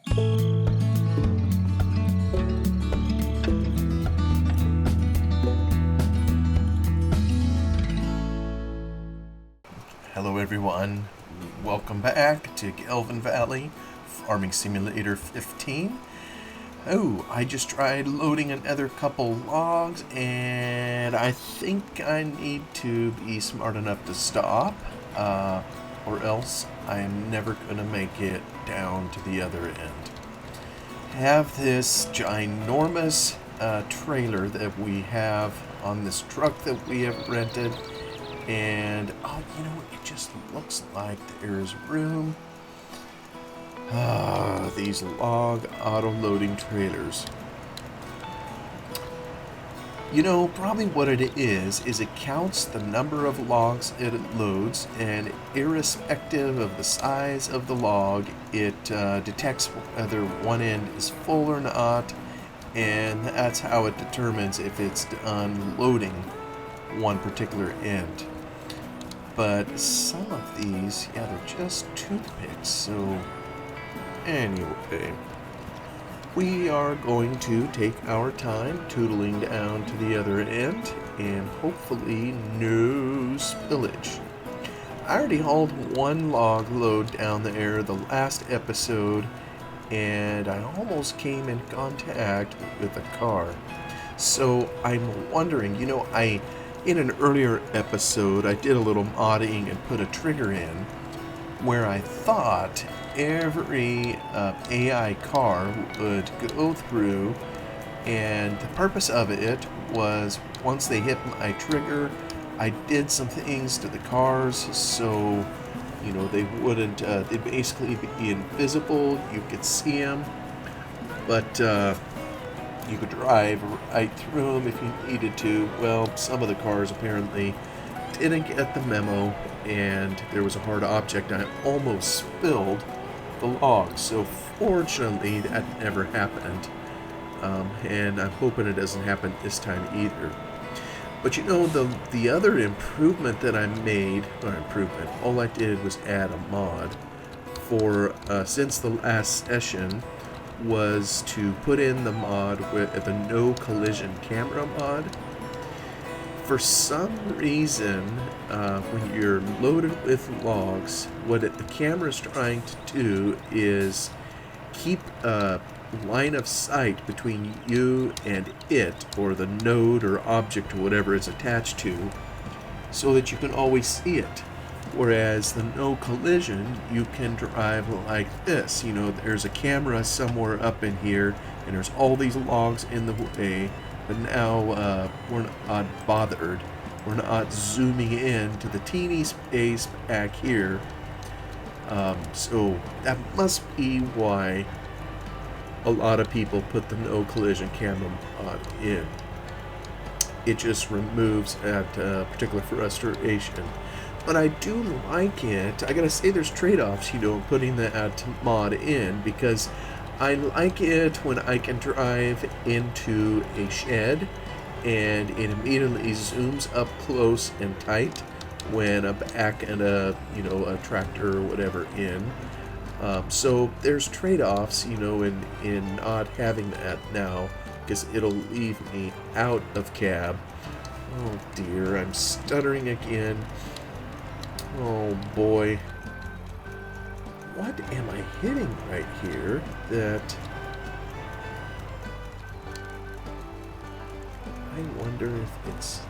Hello everyone, welcome back to Gelvin Valley, Farming Simulator 15. Oh, I just tried loading another couple logs and I think I need to be smart enough to stop, or else I'm never going to make it down to the other end. Have this ginormous trailer that we have on this truck that we have rented. And, it just looks like there's room. These log auto-loading trailers. Probably what it is it counts the number of logs it loads, and irrespective of the size of the log, it detects whether one end is full or not, and that's how it determines if it's done loading one particular end. But some of these, they're just toothpicks, so anyway, we are going to take our time tootling down to the other end, and hopefully no spillage. I already hauled one log load down there the last episode, and I almost came in contact with a car. So I'm wondering, in an earlier episode, I did a little modding and put a trigger in where I thought every AI car would go through, and the purpose of it was once they hit my trigger, I did some things to the cars so, they wouldn't, they'd basically be invisible, you could see them, but you could drive right through them if you needed to. Well, some of the cars apparently didn't get the memo, and there was a hard object. I almost spilled the log, so fortunately that never happened. And I'm hoping it doesn't happen this time either. But the other improvement that I made, all I did was add a mod for, since the last session, was to put in the mod with the no collision camera mod. For some reason, when you're loaded with logs, what the camera's trying to do is keep a line of sight between you and it, or the node or object or whatever it's attached to, so that you can always see it. Whereas the no collision, you can drive like this. There's a camera somewhere up in here, and there's all these logs in the way, but now we're not bothered. We're not zooming in to the teeny space back here. So that must be why a lot of people put the no collision camera mod in. It just removes that particular frustration. But I do like it. I gotta say, there's trade-offs, putting that mod in, because I like it when I can drive into a shed and it immediately zooms up close and tight when a back and a tractor or whatever in. So there's trade-offs, in not having that now, because it'll leave me out of cab. Oh dear, I'm stuttering again. Oh boy. What am I hitting right here that I wonder if it's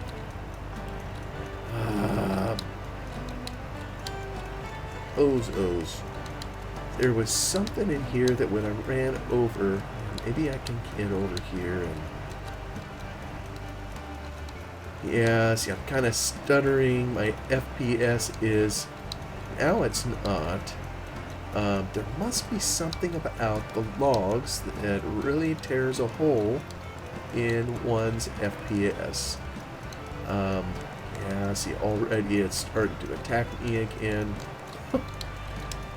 O's. There was something in here that when I ran over, maybe I can get over here and yeah, see, I'm kind of stuttering. My FPS is... Now it's not. There must be something about the logs that really tears a hole in one's FPS. Yeah, see, already it's starting to attack me again.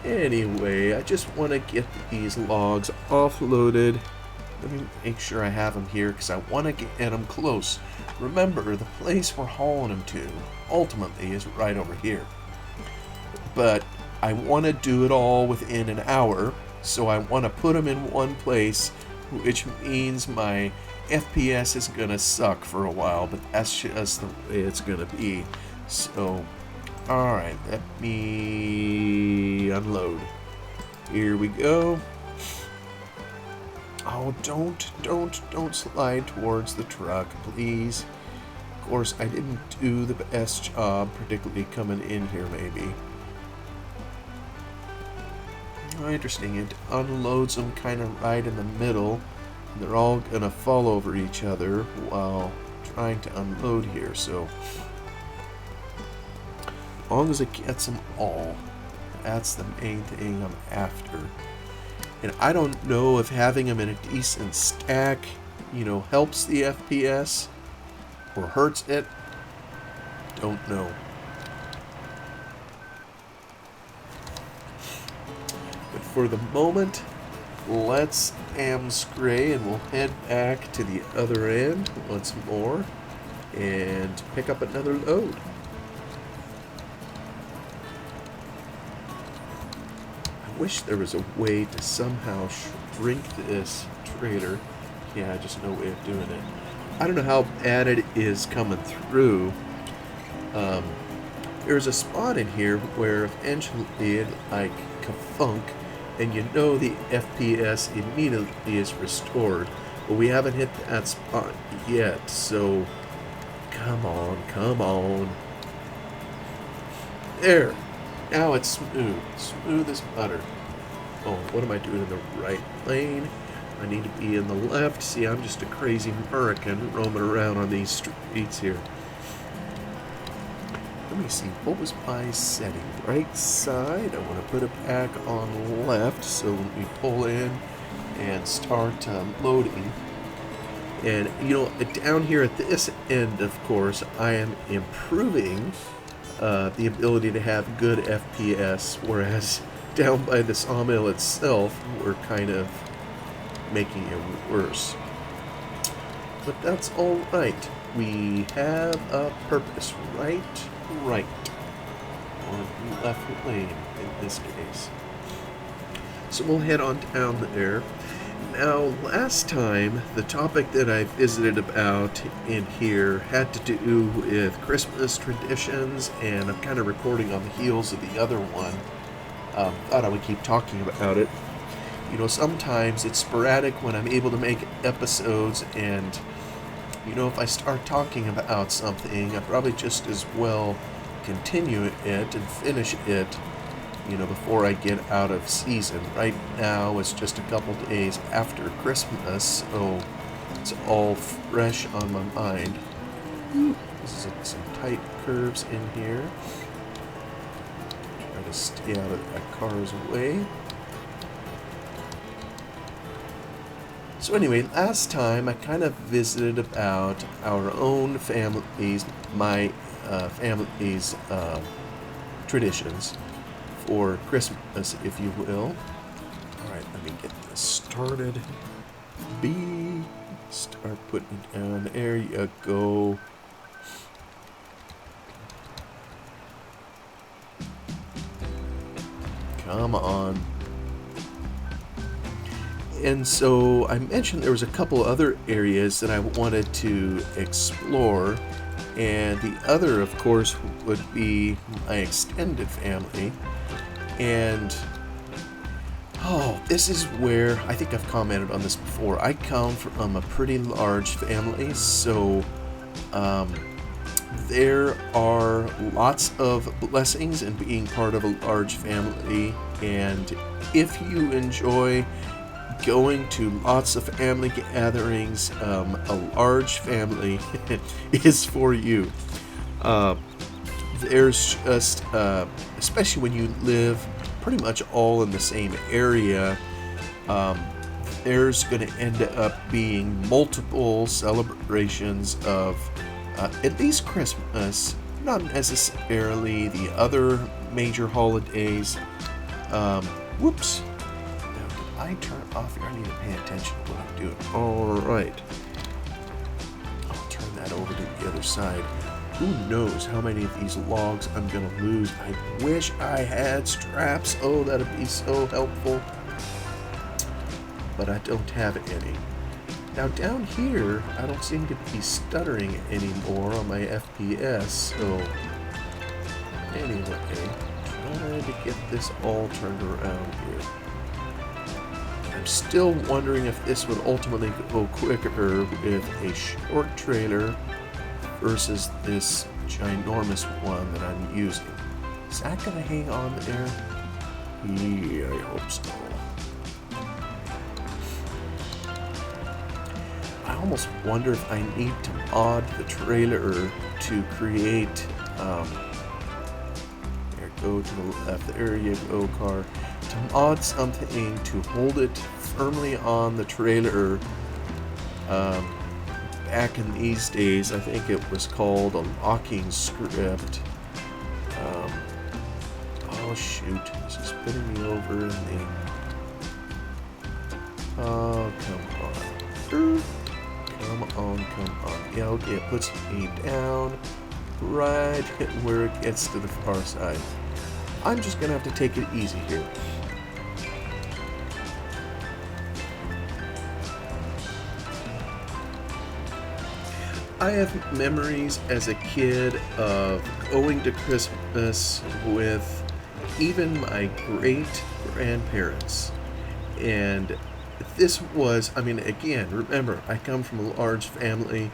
Anyway, I just want to get these logs offloaded. Let me make sure I have them here, because I want to get them close. Remember, the place we're hauling them to, ultimately, is right over here. But I want to do it all within an hour, So I want to put them in one place, which means my FPS is going to suck for a while, but that's just the way it's going to be. So, alright, let me unload. Here we go. Oh, don't slide towards the truck, please. Of course, I didn't do the best job, particularly coming in here, maybe. Oh, interesting. It unloads them kind of right in the middle. And they're all going to fall over each other while trying to unload here. So, as long as it gets them all, that's the main thing I'm after. And I don't know if having them in a decent stack, helps the FPS or hurts it. Don't know. But for the moment, let's amscray and we'll head back to the other end once more and pick up another load. I wish there was a way to somehow shrink this trailer. Yeah, just no way of doing it. I don't know how bad it is coming through. There's a spot in here where eventually it like ka-funk, and the FPS immediately is restored. But we haven't hit that spot yet, so come on. There. Now it's smooth. Smooth as butter. Oh, what am I doing in the right lane? I need to be in the left. See, I'm just a crazy American roaming around on these streets here. Let me see. What was my setting? Right side. I want to put it back on left. So when we pull in and start loading. And, down here at this end, of course, I am improving the ability to have good FPS, whereas down by the sawmill itself, we're kind of making it worse. But that's all right. We have a purpose, right, or left lane in this case. So we'll head on down there. Now, last time, the topic that I visited about in here had to do with Christmas traditions, and I'm kind of recording on the heels of the other one. Thought I would keep talking about it. Sometimes it's sporadic when I'm able to make episodes, and, if I start talking about something, I probably just as well continue it and finish it, before I get out of season. Right now, it's just a couple days after Christmas, so it's all fresh on my mind. This is some tight curves in here. Try to stay out of that car's way. So anyway, last time I kind of visited about our own families, my family's traditions for Christmas, if you will. Alright, let me get this started. Start putting it down. There you go. Come on. And so I mentioned there was a couple other areas that I wanted to explore, and the other, of course, would be my extended family. And this is where I think I've commented on this before. I come from a pretty large family, so there are lots of blessings in being part of a large family, and if you enjoy going to lots of family gatherings, a large family is for you. There's just, especially when you live pretty much all in the same area, there's going to end up being multiple celebrations of at least Christmas, not necessarily the other major holidays. Whoops. I turn it off here. I need to pay attention to what I'm doing. Alright. I'll turn that over to the other side. Who knows how many of these logs I'm going to lose. I wish I had straps. Oh, that'd be so helpful. but I don't have any. Now down here, I don't seem to be stuttering anymore on my FPS, so anyway, trying to get this all turned around here. I'm still wondering if this would ultimately go quicker with a short trailer versus this ginormous one that I'm using. Is that going to hang on there? Yeah, I hope so. I almost wonder if I need to mod the trailer to create, there, go to the left, there you go, car, to mod something to hold it firmly on the trailer. Back in these days, I think it was called a locking script. Oh shoot, this is putting me over in the... Oh, come on. Come on. Yeah, okay, it puts me down right where it gets to the far side. I'm just gonna have to take it easy here. I have memories as a kid of going to Christmas with even my great-grandparents. And this was, I mean, again, remember, I come from a large family,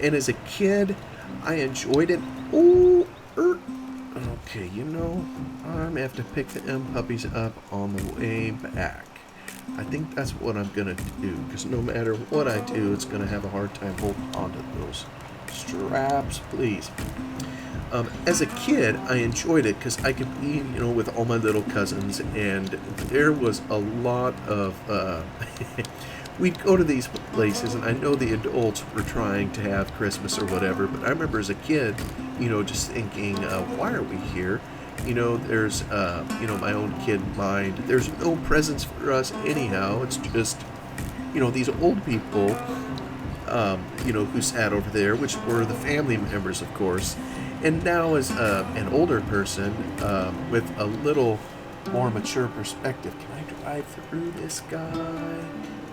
and as a kid, I enjoyed it. Oh, okay, you know, I'm gonna have to pick them puppies up on the way back. I think that's what I'm gonna do, because no matter what I do, it's gonna have a hard time holding onto those straps, please. As a kid, I enjoyed it because I could be, you know, with all my little cousins, and there was a lot of, we'd go to these places, and I know the adults were trying to have Christmas or whatever, but I remember as a kid, you know, just thinking, why are we here? You know, there's, you know, my own kid mind. There's no presents for us anyhow. It's just, you know, these old people, you know, who sat over there, which were the family members, of course. And now as an older person with a little more mature perspective, can I drive through this guy?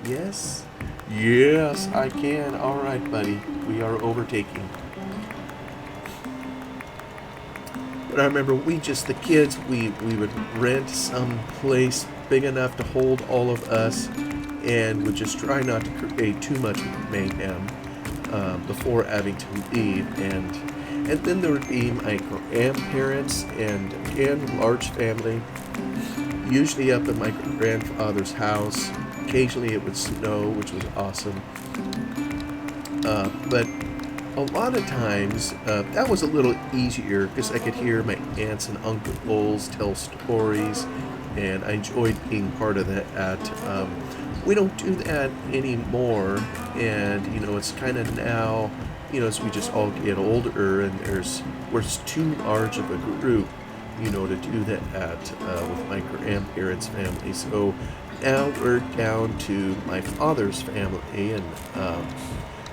Yes? Yes, I can. All right, buddy. We are overtaking. But I remember the kids, we would rent some place big enough to hold all of us and would just try not to create too much mayhem before having to leave. And then there would be my grandparents, and again, large family, usually up at my grandfather's house. Occasionally it would snow, which was awesome. But a lot of times, that was a little easier because I could hear my aunts and uncles tell stories, and I enjoyed being part of that. We don't do that anymore, and, you know, it's kind of now, you know, as we just all get older, and we're too large of a group, you know, to do that with my grandparents' family. So now we're down to my father's family, and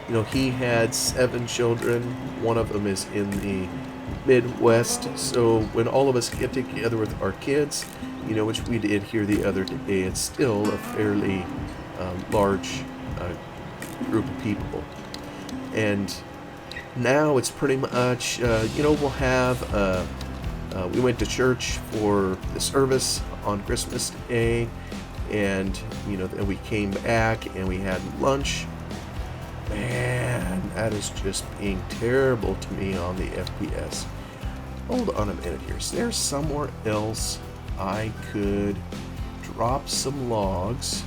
you know, he had 7 children. One of them is in the Midwest. So when all of us get together with our kids, you know, which we did here the other day, it's still a fairly large group of people. And now it's pretty much, you know, we'll have, we went to church for the service on Christmas Day, and, you know, then we came back and we had lunch. Man, that is just being terrible to me on the FPS. Hold on a minute here. Is there somewhere else I could drop some logs?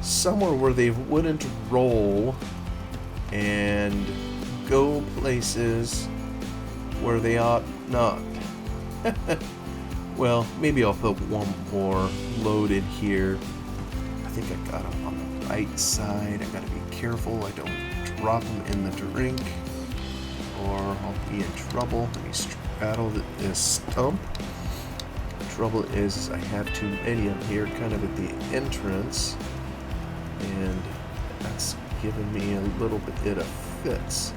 Somewhere where they wouldn't roll and go places where they ought not. Well, maybe I'll put one more load in here. I think I got them on the right side. I gotta be careful I don't drop them in the drink, or I'll be in trouble. Let me straddle this stump. The trouble is I have too many of them here kind of at the entrance, and that's giving me a little bit of fits.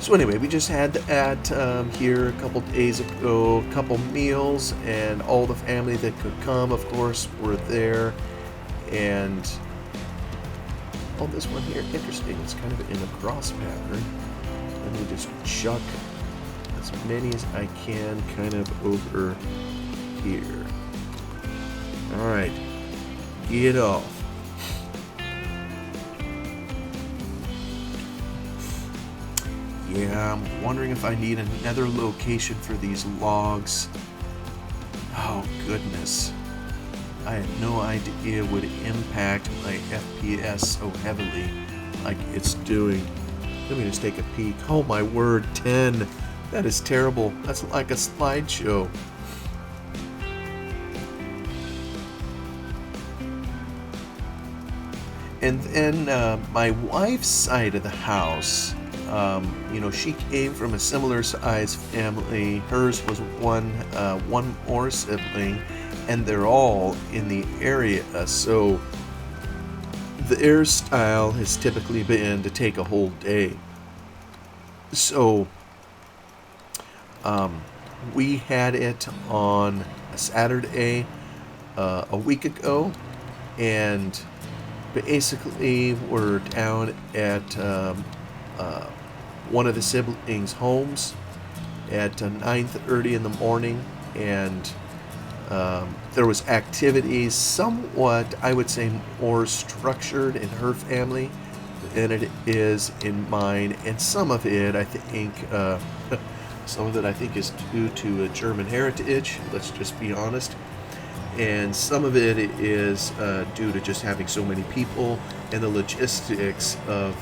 So anyway, we just had that here a couple days ago, a couple meals, and all the family that could come, of course, were there. And oh, this one here, interesting. It's kind of in a cross pattern. Let me just chuck as many as I can kind of over here. All right, get off. Yeah, I'm wondering if I need another location for these logs. Oh, goodness. I had no idea it would impact my FPS so heavily like it's doing. Let me just take a peek. Oh, my word, 10. That is terrible. That's like a slideshow. And then my wife's side of the house, she came from a similar size family. Hers was one more sibling, and they're all in the area. So their style has typically been to take a whole day. So we had it on a Saturday a week ago, and basically we're down at one of the siblings' homes at 9:30 in the morning, and there was activities somewhat, I would say, more structured in her family than it is in mine, and some of it I think is due to a German heritage. Let's just be honest. And some of it is due to just having so many people and the logistics of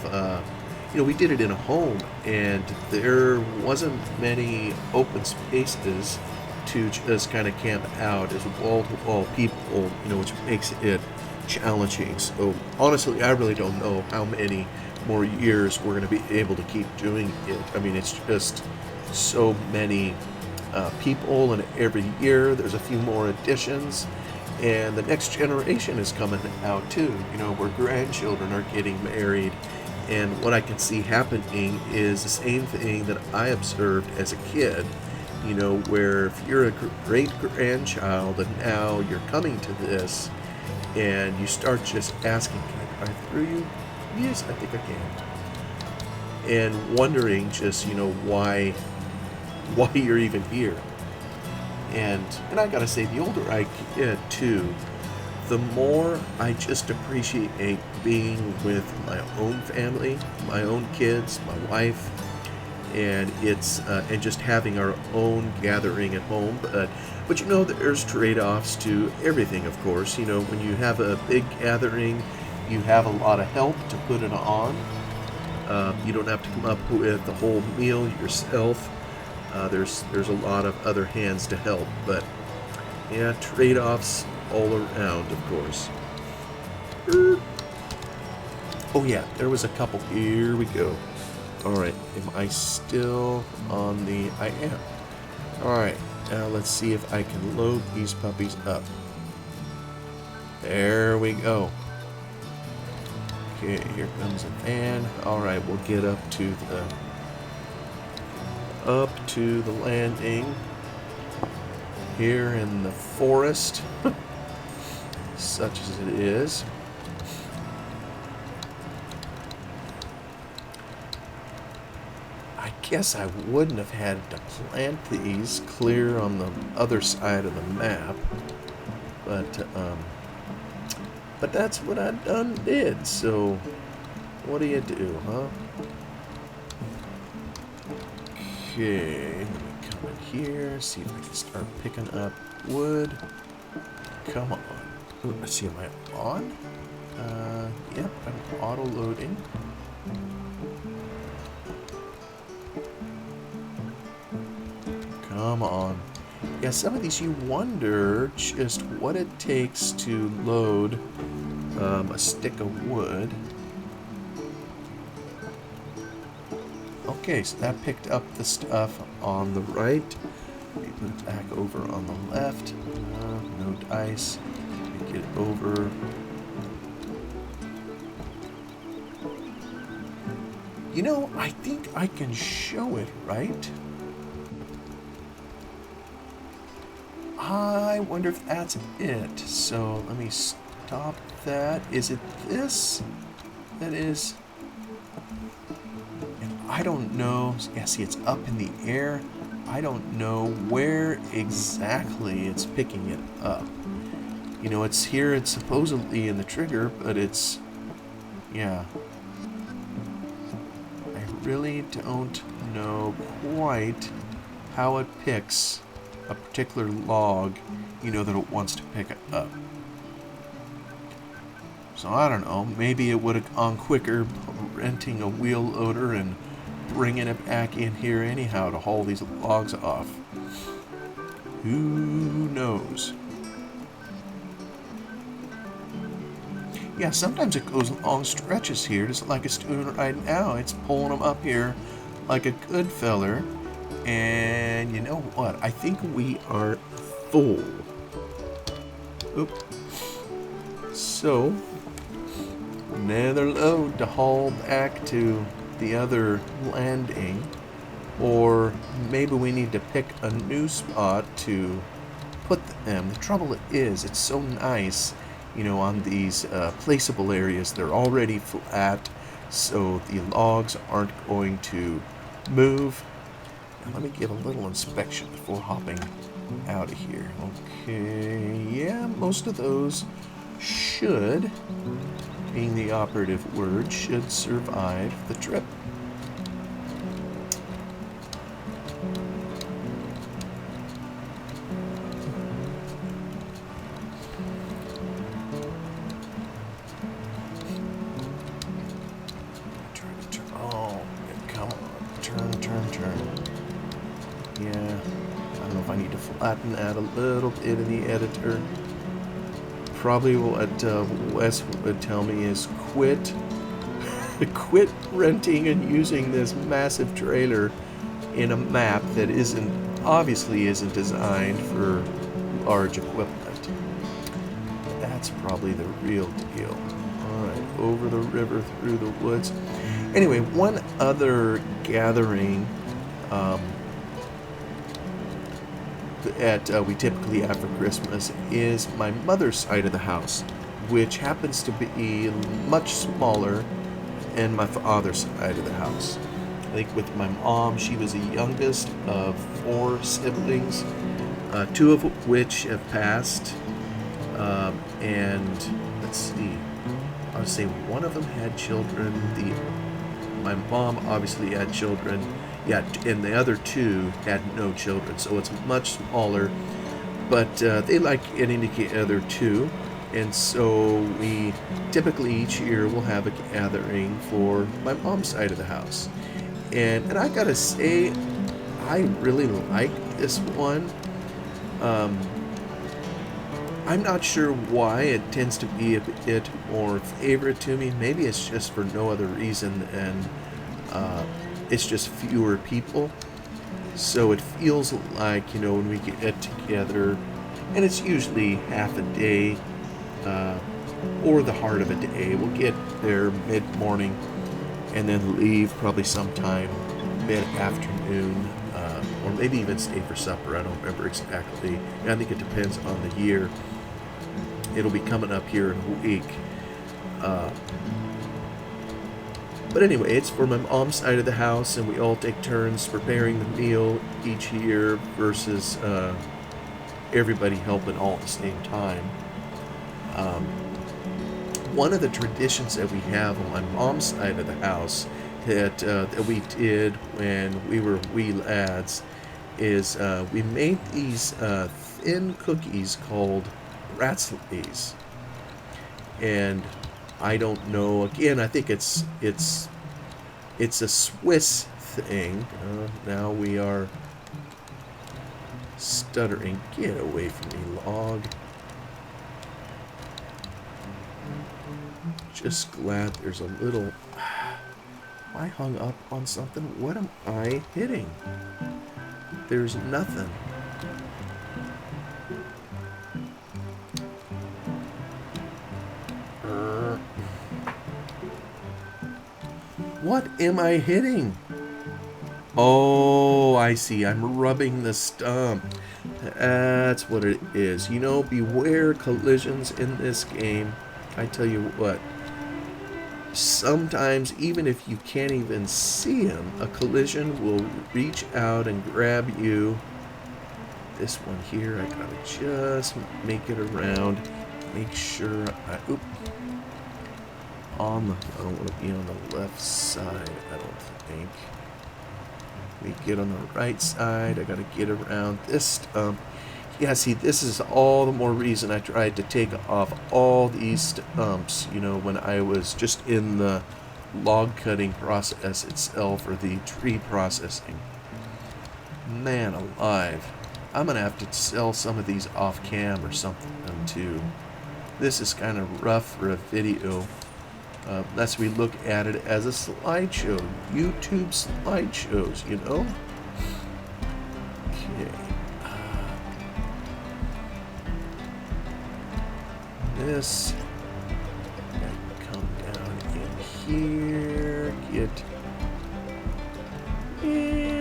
we did it in a home, and there wasn't many open spaces to just kind of camp out as wall-to-wall people, which makes it challenging. So honestly, I really don't know how many more years we're going to be able to keep doing it. I mean, it's just so many people, and every year there's a few more additions, and the next generation is coming out too, where grandchildren are getting married. And what I can see happening is the same thing that I observed as a kid, where if you're a great-grandchild and now you're coming to this, and you start just asking, can I drive through you? Yes, I think I can. And wondering just, why you're even here. And I gotta say, the older I get too, the more I just appreciate being with my own family, my own kids, my wife, and it's and just having our own gathering at home. But there's trade-offs to everything, of course. When you have a big gathering, you have a lot of help to put it on. You don't have to come up with the whole meal yourself. There's a lot of other hands to help, but yeah, trade-offs all around, of course. Oh yeah, there was a couple. Here we go. Alright, am I still on the... I am. Alright, now let's see if I can load these puppies up. There we go. Okay, here comes a van. Alright, we'll get up to the landing here in the forest, such as it is. I guess I wouldn't have had to plant these clear on the other side of the map, but that's what I did, so what do you do, huh? Okay, let me come in here, see if I can start picking up wood. Come on. Ooh, let's see, am I on? Yep, I'm auto-loading. Come on. Yeah, some of these you wonder just what it takes to load a stick of wood. Okay, so that picked up the stuff on the right. We put it back over on the left. No dice. Take it over. You know, I think I can show it, right? I wonder if that's it. So let me stop that. Is it this? That is... And I don't know. Yeah, see, it's up in the air. I don't know where exactly it's picking it up. You know, it's here, it's supposedly in the trigger, but it's... Yeah. I really don't know quite how it picks a particular log, you know, that it wants to pick it up. So I don't know, maybe it would have gone quicker renting a wheel loader and bringing it back in here anyhow to haul these logs off. Who knows? Yeah, sometimes it goes long stretches here, just like it's doing right now. It's pulling them up here like a good feller. And you know what? I think we are full. Oop. So, another load to haul back to the other landing. Or maybe we need to pick a new spot to put them. The trouble is, it's so nice, you know, on these placeable areas. They're already flat, so the logs aren't going to move. Now, let me give a little inspection before hopping out of here. Okay, yeah, most of those should, being the operative word, should survive the trip. Yeah, I don't know if I need to flatten that a little bit in the editor. Probably what Wes would tell me is quit renting and using this massive trailer in a map that obviously isn't designed for large equipment. That's probably the real deal. Alright, over the river, through the woods. Anyway, one other gathering that we typically have for Christmas is my mother's side of the house, which happens to be much smaller than my father's side of the house. I think with my mom, she was the youngest of 4 siblings, 2 of which have passed, and let's see, I would say one of them had children. My mom obviously had children. Yeah, and the other 2 had no children, so it's much smaller. But they like getting together too, and so we typically each year will have a gathering for my mom's side of the house. And I gotta say, I really like this one. I'm not sure why it tends to be a bit more favorite to me. Maybe it's just for no other reason than it's just fewer people. So it feels like, you know, when we get together, and it's usually half a day or the heart of a day. We'll get there mid-morning and then leave probably sometime mid-afternoon, or maybe even stay for supper. I don't remember exactly. I think it depends on the year. It'll be coming up here in a week. But anyway, it's for my mom's side of the house, and we all take turns preparing the meal each year versus everybody helping all at the same time. One of the traditions that we have on my mom's side of the house that we did when we were wee lads is we made these thin cookies called ratsleys. And I don't know, again, I think it's a Swiss thing. Now we are stuttering. Get away from me, log. Just glad there's a little... Am I hung up on something? What am I hitting? There's nothing. What am I hitting? Oh, I see. I'm rubbing the stump. That's what it is. You know, beware collisions in this game. I tell you what. Sometimes, even if you can't even see him, a collision will reach out and grab you. This one here, I gotta just make it around. Make sure I... Oop. I don't want to be on the left side, I don't think. We get on the right side. I gotta get around this stump. Yeah, see, this is all the more reason I tried to take off all these stumps, you know, when I was just in the log cutting process itself, or the tree processing. Man alive. I'm gonna have to sell some of these off cam or something too. This is kind of rough for a video. Unless we look at it as a slideshow. YouTube slideshows, you know? Okay. This. Come down in here. Get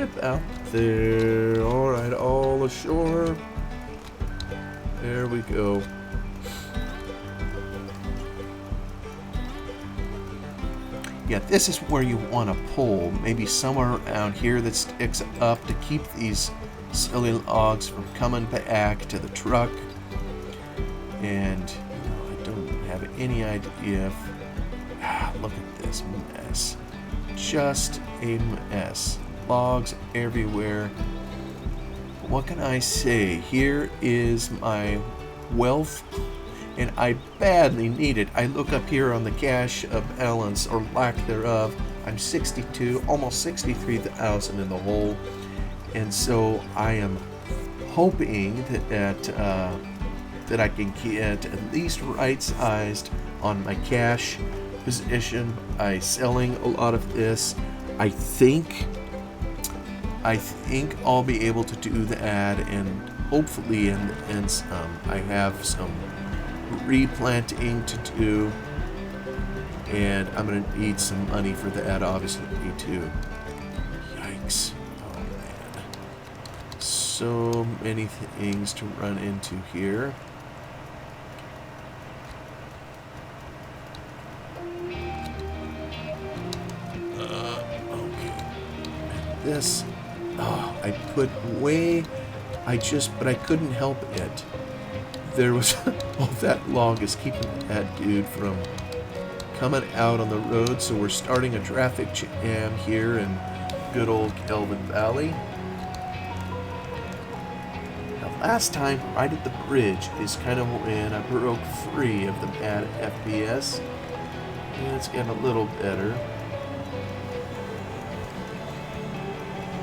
about there. Alright, all ashore. There we go. Yeah, this is where you want to pull, maybe somewhere around here that sticks up to keep these silly logs from coming back to the truck. And you know, I don't have any idea if... look at this mess. Just a mess. Logs everywhere. But what can I say? Here is my wealth. And I badly need it. I look up here on the cash balance, or lack thereof. I'm 62, almost 63,000 in the hole, and so I am hoping that I can get at least right-sized on my cash position by selling a lot of this. I think I'll be able to do that, and hopefully, and I have some replanting to do, and I'm gonna need some money for that, obviously, too. Yikes. Oh man, so many things to run into here. Okay, this, I put way, but I couldn't help it. There was, well, that log is keeping that dude from coming out on the road, so we're starting a traffic jam here in good old Gelvin Valley. Now, last time, right at the bridge, is kind of when I broke free of the bad FPS. And it's getting a little better.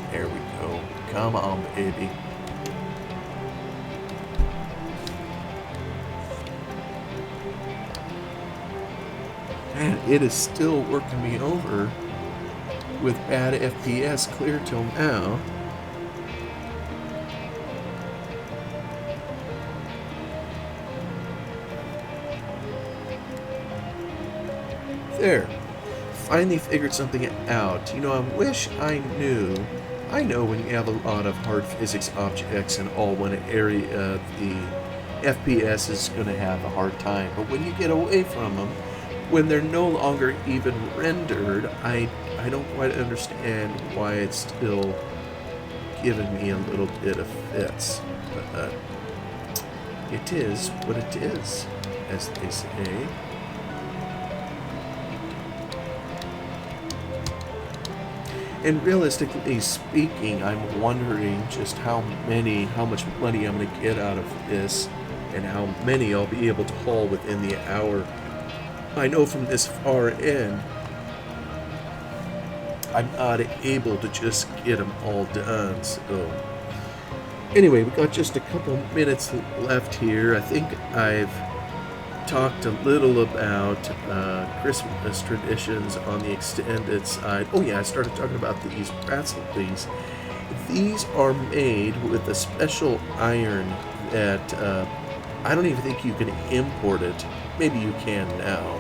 There we go. Come on, baby. Man, it is still working me over with bad FPS clear till now. There. Finally figured something out. You know, I wish I knew. I know when you have a lot of hard physics objects and all, when an area, the FPS is going to have a hard time. But when you get away from them, when they're no longer even rendered, I don't quite understand why it's still giving me a little bit of fits. But it is what it is, as they say. And realistically speaking, I'm wondering just how much money I'm going to get out of this, and how many I'll be able to haul within the hour. I know from this far in, I'm not able to just get them all done. So anyway, we got just a couple minutes left here. I think I've talked a little about Christmas traditions on the extended side. Oh yeah, I started talking about these bracelets. These are made with a special iron that I don't even think you can import it. Maybe you can now.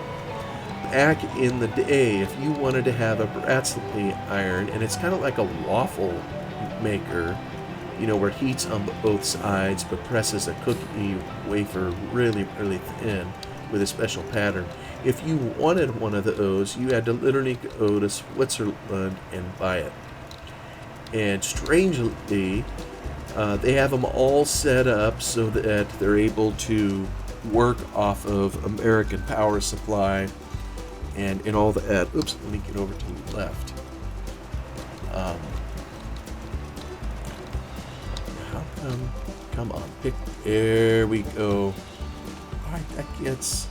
back in the day, if you wanted to have a Brasserie iron, and it's kind of like a waffle maker, where it heats on both sides but presses a cookie wafer really, really thin with a special pattern. If you wanted one of those, you had to literally go to Switzerland and buy it. And strangely, they have them all set up so that they're able to work off of American power supply and all that. Oops, let me get over to the left. How come on, there we go. Alright, that gets...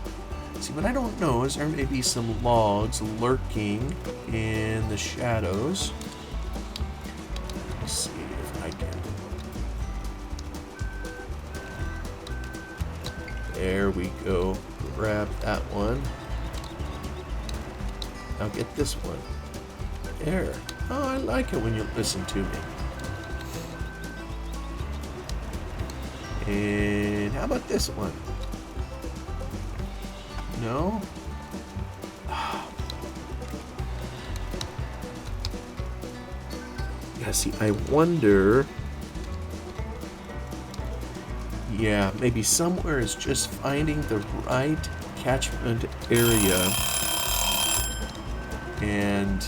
See, what I don't know is there may be some logs lurking in the shadows. Let's see if I can... There we go. Grab that one. Now get this one. There. Oh, I like it when you listen to me. And how about this one? No? Yeah, see, I wonder... Yeah, maybe somewhere is just finding the right catchment area. And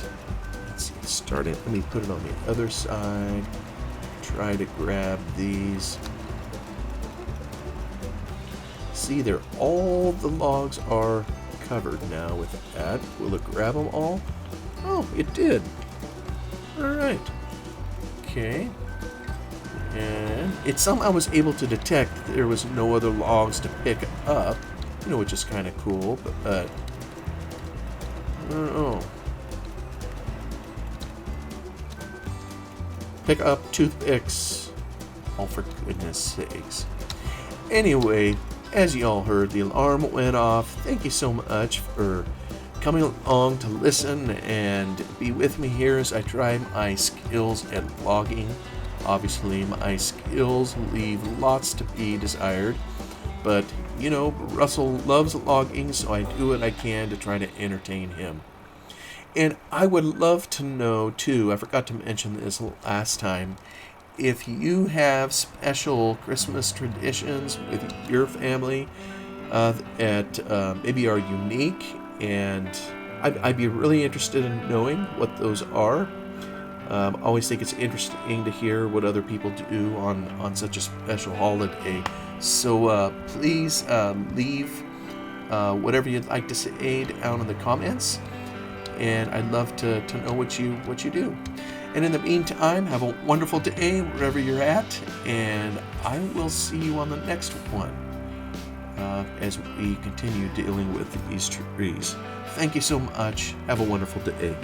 let's see, start it. Let me put it on the other side. Try to grab these. See, all the logs are covered now with that. Will it grab them all? Oh, it did. All right. Okay. And it somehow was able to detect that there was no other logs to pick up, which is kind of cool, but I don't know. Pick up toothpicks. Oh, for goodness sakes. Anyway, as you all heard, the alarm went off. Thank you so much for coming along to listen and be with me here as I try my skills at logging. Obviously, my skills leave lots to be desired, but, Russell loves logging, so I do what I can to try to entertain him. And I would love to know, too, I forgot to mention this last time, if you have special Christmas traditions with your family that maybe are unique, and I'd be really interested in knowing what those are. I always think it's interesting to hear what other people do on such a special holiday. So please leave whatever you'd like to say down in the comments, and I'd love to know what you do. And in the meantime, have a wonderful day wherever you're at, and I will see you on the next one as we continue dealing with these trees. Thank you so much. Have a wonderful day.